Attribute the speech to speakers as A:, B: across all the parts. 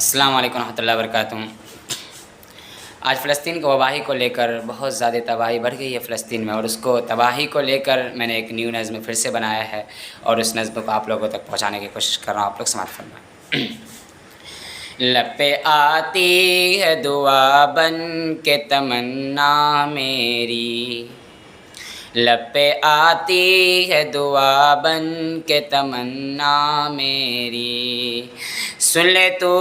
A: السلام علیکم ورحمۃ اللہ وبرکاتہ۔ آج فلسطین کی وبائی کو لے کر بہت زیادہ تباہی بڑھ گئی ہے فلسطین میں، اور اس کو تباہی کو لے کر میں نے ایک نیو نظم پھر سے بنایا ہے اور اس نظم کو آپ لوگوں تک پہنچانے کی کوشش کر رہا ہوں۔ آپ لوگ سماعت فرمائیں۔ لب پہ آتی ہے دعا بن کے تمنا میری، لب پہ آتی ہے دعا بن کے تمنا میری، سن لے تو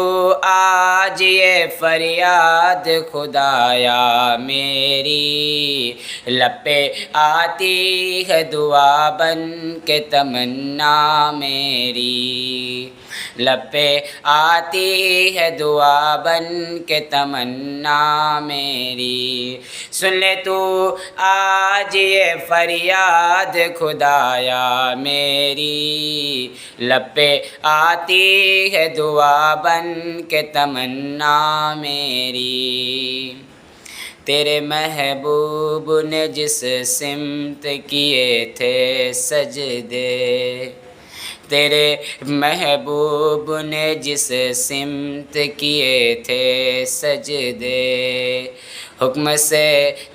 A: آج یہ فریاد خدایا میری، لب پہ آتی ہے دعا بن کے تمنا میری، لب پہ آتی ہے دعا بن کے تمنا میری، سن لے تو آج یہ فریاد خدایا میری، لب پہ آتی ہے دعا بن کے تمنا میری، تیرے محبوب نے جس سمت کیے تھے سجدے، تیرے محبوب نے جس سمت کیے تھے سجدے، حکم سے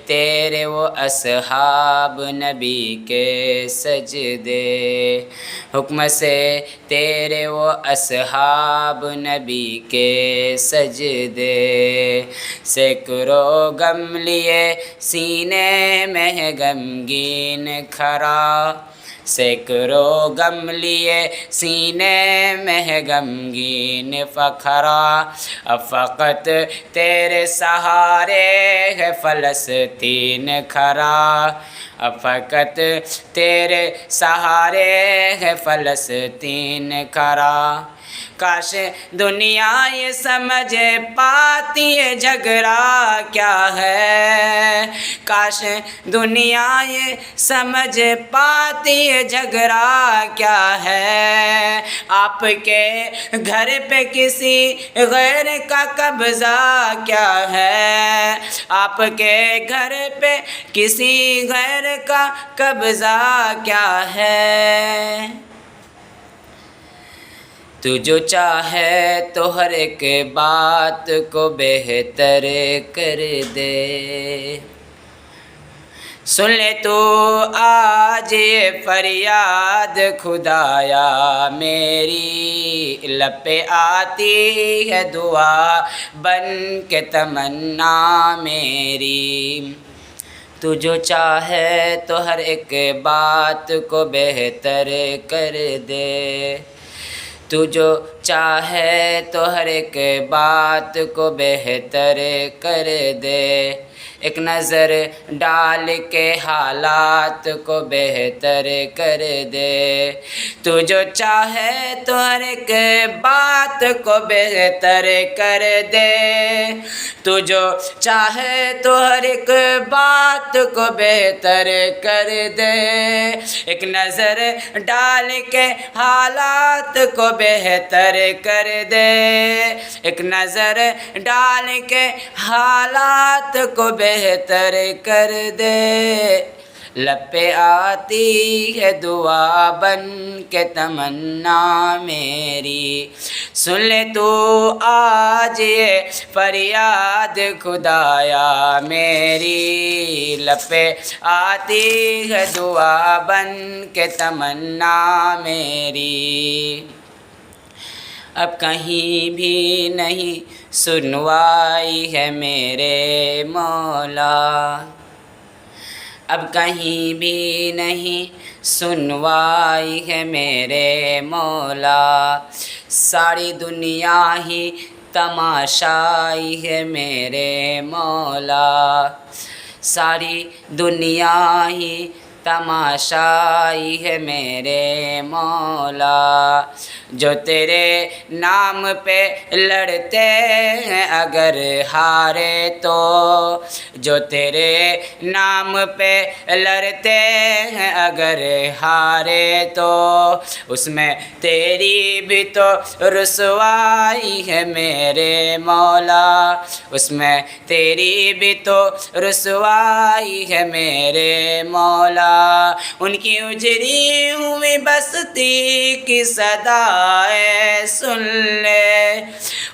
A: تیرے وہ اصحاب نبی کے سجدے، حکم سے تیرے وہ اصحاب نبی کے سجدے، سینکڑوں غم لیے سینے میں ہے غمگین کھڑا، سینکڑوں غم لیے سینے میں ہے غمگین فخرا، اب فقط تیرے سہارے ہے فلسطین کھڑا، اب فقط تیرے سہارے ہے فلسطین کھڑا، کاش دنیا یہ سمجھ پاتی ہے جھگڑا کیا ہے، کاش دنیا یہ سمجھ پاتی ہے جھگڑا کیا ہے، آپ کے گھر پہ کسی غیر کا قبضہ کیا ہے، آپ کے گھر پہ کسی غیر کا قبضہ کیا ہے، تو جو چاہے تو ہر ایک بات کو بہتر کر دے، سن لے تو آج یہ فریاد خدایا میری، لب پہ آتی ہے دعا بن کے تمنا میری، تو جو چاہے تو ہر ایک بات کو بہتر کر دے، تو جو چاہے تو ہر ایک بات کو بہتر کر دے، ایک نظر ڈال کے حالات کو بہتر کر دے، تو جو چاہے تو ہر ایک بات کو بہتر کر دے، تو جو چاہے تو ہر ایک بات کو بہتر کر دے، ایک نظر ڈال کے حالات کو بہتر کر دے، ایک نظر ڈال کے حالات کو بہتر کر دے، لب پہ آتی ہے دعا بن کے تمنا میری، سن لے تو آج یہ فریاد خدایا میری، لب پہ آتی ہے دعا بن کے تمنا میری، اب کہیں بھی نہیں سنوائی ہے میرے مولا، اب کہیں بھی نہیں سنوائی ہے میرے مولا، ساری دنیا ہی تماشائی ہے میرے مولا، ساری دنیا ہی تماشائی ہے میرے مولا، جو تیرے نام پہ لڑتے ہیں اگر ہارے تو، جو تیرے نام پہ لڑتے ہیں اگر ہارے تو، اس میں تیری بھی تو رسوائی ہے میرے مولا، اس میں تیری بھی تو رسوائی ہے میرے مولا، ان کی اجڑی ہوئی بستی کی صدائے سن لے،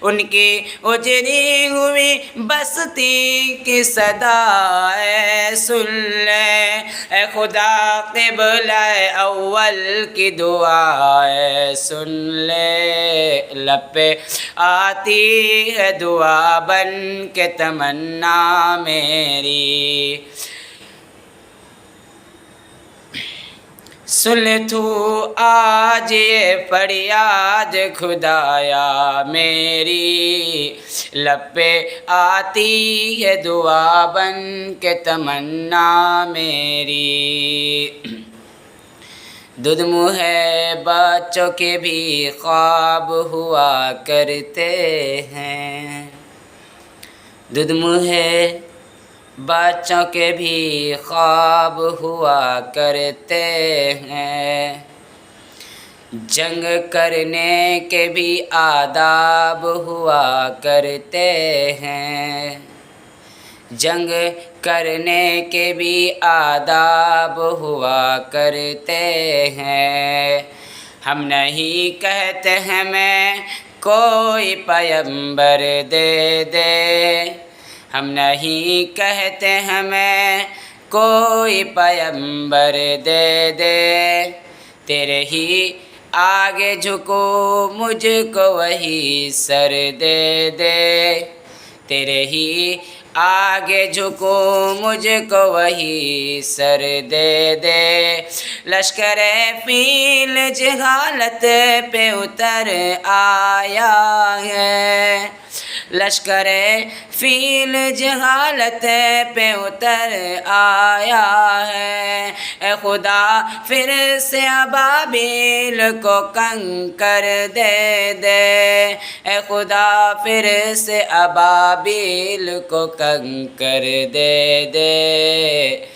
A: ان کی اجڑی ہوئی بستی کی صدائے سن لے، اے خدا قبلہ اول کی دعائیں سن لے، لب پہ آتی ہے دعا بن کے تمنا میری، سن لے تو آج یہ فریاد خدایا میری، لب پہ آتی ہے دعا بن کے تمنا میری۔ دودھ منہ ہے بچوں کے بھی خواب ہوا کرتے ہیں، دودھ منہ ہے بچوں کے بھی خواب ہوا کرتے ہیں، جنگ کرنے کے بھی آداب ہوا کرتے ہیں، جنگ کرنے کے بھی آداب ہوا کرتے ہیں، ہم نہیں کہتے ہمیں کوئی پیغمبر دے دے، ہم نہیں کہتے ہمیں کوئی پیغمبر دے دے، تیرے ہی آگے جھکو مجھ کو وہی سر دے دے، تیرے ہی آگے جھکو مجھ کو وہی سر دے دے، لشکر فیل جہالت پہ اتر آیا ہے، لشکر فیل جہالت پہ اتر آیا ہے، اے خدا پھر سے ابابیل کو کنکر دے دے، اے خدا پھر سے ابابیل کو کنکر دے دے،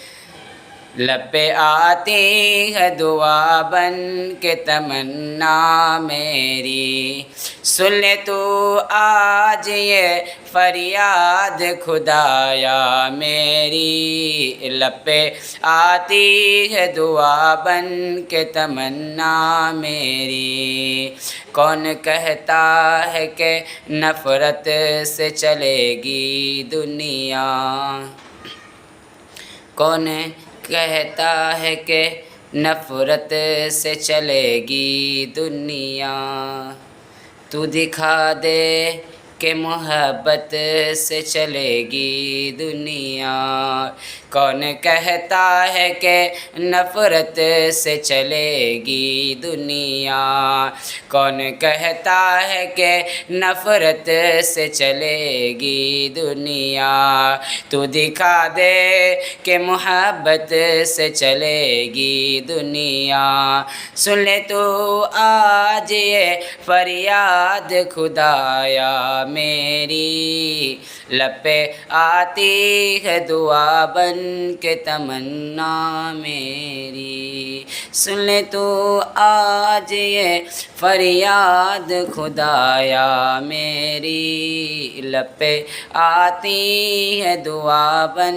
A: لب پہ آتی ہے دعا بن کے تمنا میری، سن لے تو آج یہ فریاد خدایا میری، لب پہ آتی ہے دعا بن کے تمنا میری، کون کہتا ہے کہ نفرت سے چلے گی دنیا، کون کہتا ہے کہ نفرت سے چلے گی دنیا، تو دکھا دے کہ محبت سے چلے گی دنیا، کون کہتا ہے کہ نفرت سے چلے گی دنیا، کون کہتا ہے کہ نفرت سے چلے گی دنیا، تو دکھا دے کہ محبت سے چلے گی دنیا، سن لے تو آج یہ فریاد خدایا میری، لب پہ آتی ہے دعا بن کے تمنا میری، سن لے تو آج یہ فریاد خدایا میری، لب پہ آتی ہے دعا بن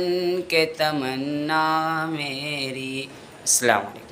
A: کے تمنا میری۔ السلام علیکم۔